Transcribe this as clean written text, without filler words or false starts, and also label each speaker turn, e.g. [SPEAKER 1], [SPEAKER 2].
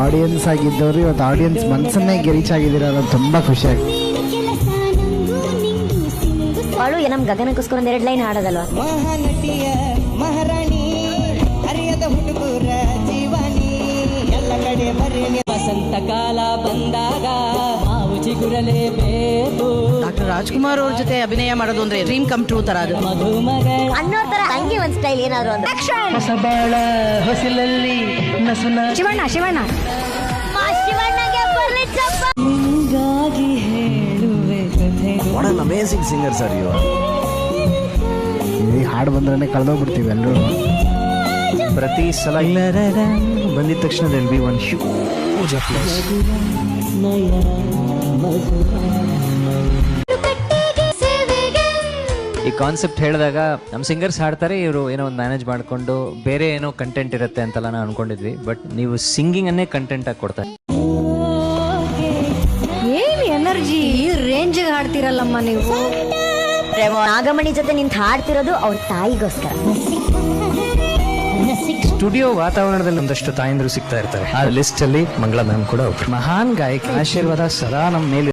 [SPEAKER 1] Audience ಆಗಿದ್ದವರು ಇವತ್ತು audience ಮನಸ್ಸನ್ನೇ reach ಆಗಿದ್ದೀರ ಅನ್ನೋದು ತುಂಬಾ ಖುಷಿ ಆಗ್ತದೆ.
[SPEAKER 2] ಅವಳು ನಮ್ ಗಗನಕ್ಕೋಸ್ಕರ ಒಂದ್ 2 ಲೈನ್ ಹಾಡೋದಲ್ವಾ?
[SPEAKER 3] ಮಹಾನಟಿಯ ಮಹಾರಾಣಿ ಹರಿಯದ ಹುಡುಗರ ಜೀವಾನಿ ಎಲ್ಲ ಕಡೆ ಬರೀನಿ ವಸಂತ ಕಾಲ ಬಂದಾಗ ಮಾವು ಚಿಗುರಲೇಬೇಕು.
[SPEAKER 4] ಡಾಕ್ಟರ್ ರಾಜ್ಕುಮಾರ್ ಅವ್ರ ಜೊತೆ ಅಭಿನಯ ಮಾಡೋದು ಅಂದ್ರೆ ಡ್ರೀಮ್ ಕಮ್ ಟ್ರೂ ತರ ಅದು.
[SPEAKER 3] ಮಧುಮಗಳ
[SPEAKER 2] ಅನ್ನೋ ತರ ಹಂಗೆ ಒಂದ್ ಸ್ಟೈಲ್ ಏನಾದ್ರು ಒಂದು
[SPEAKER 3] ಹೊಸಬಾಳ ಹೊಸಿಲಲ್ಲಿ ನಸುನ
[SPEAKER 2] ಶಿವಣ್ಣ ಶಿವಣ್ಣಗೆ ಬರ್ಲಿ ಚಪ್ಪ.
[SPEAKER 3] ನಿಂಗಾಗಿ ಹೇಳುವೆ ಕಥೆ.
[SPEAKER 5] What an amazing singer sir ಇವ.
[SPEAKER 1] ಈ ಹಾಡು ಬಂದ್ರೆ ಕಳೆದೋಗ್ಬಿಡ್ತೀವಿ ಎಲ್ಲರೂ.
[SPEAKER 5] ಪ್ರತಿ ಸಲ ಬಂದಿದ ತಕ್ಷಣ there'll be one huge applause.
[SPEAKER 6] ಈ ಕಾನ್ಸೆಪ್ಟ್ ಹೇಳಿದಾಗ ನಮ್ಮ ಸಿಂಗರ್ಸ್ ಹಾಡ್ತಾರೆ, ಇವರು ಏನೋ ಒಂದು ಮ್ಯಾನೇಜ್ ಮಾಡಿಕೊಂಡು ಬೇರೆ ಏನೋ ಕಂಟೆಂಟ್ ಇರುತ್ತೆ ಅಂತೆಲ್ಲ ನಾವು ಅನ್ಕೊಂಡಿದ್ವಿ. ಬಟ್ ನೀವು ಸಿಂಗಿಂಗ್ ಅನ್ನೇ ಕಂಟೆಂಟ್ ಆಗಿ ಕೊಡ್ತಾರೆ.
[SPEAKER 2] ಏನ್ ಎನರ್ಜಿ ರೇಂಜ್ ಹಾಡ್ತಿರಲ್ಲಮ್ಮ ನೀವು. ನಾಗಮಣಿ ಜೊತೆ ನಿಂತು ಹಾಡ್ತಿರೋದು ಅವ್ರ ತಾಯಿಗೋಸ್ಕರ.
[SPEAKER 5] ಸ್ಟುಡಿಯೋ ವಾತಾವರಣದಲ್ಲಿ ಒಂದಷ್ಟು ತಾಯಂದ್ರು ಸಿಗ್ತಾ ಇರ್ತಾರೆ. ಆ ಲಿಸ್ಟ್ ಅಲ್ಲಿ ಮಂಗಳಾ ಮ್ಯಾಮ್ ಕೂಡ ಒಬ್ರು. ಮಹಾನ್ ಗಾಯಕಿ. ಆಶೀರ್ವಾದ ಸದಾ ನಮ್ಮ ಮೇಲೆ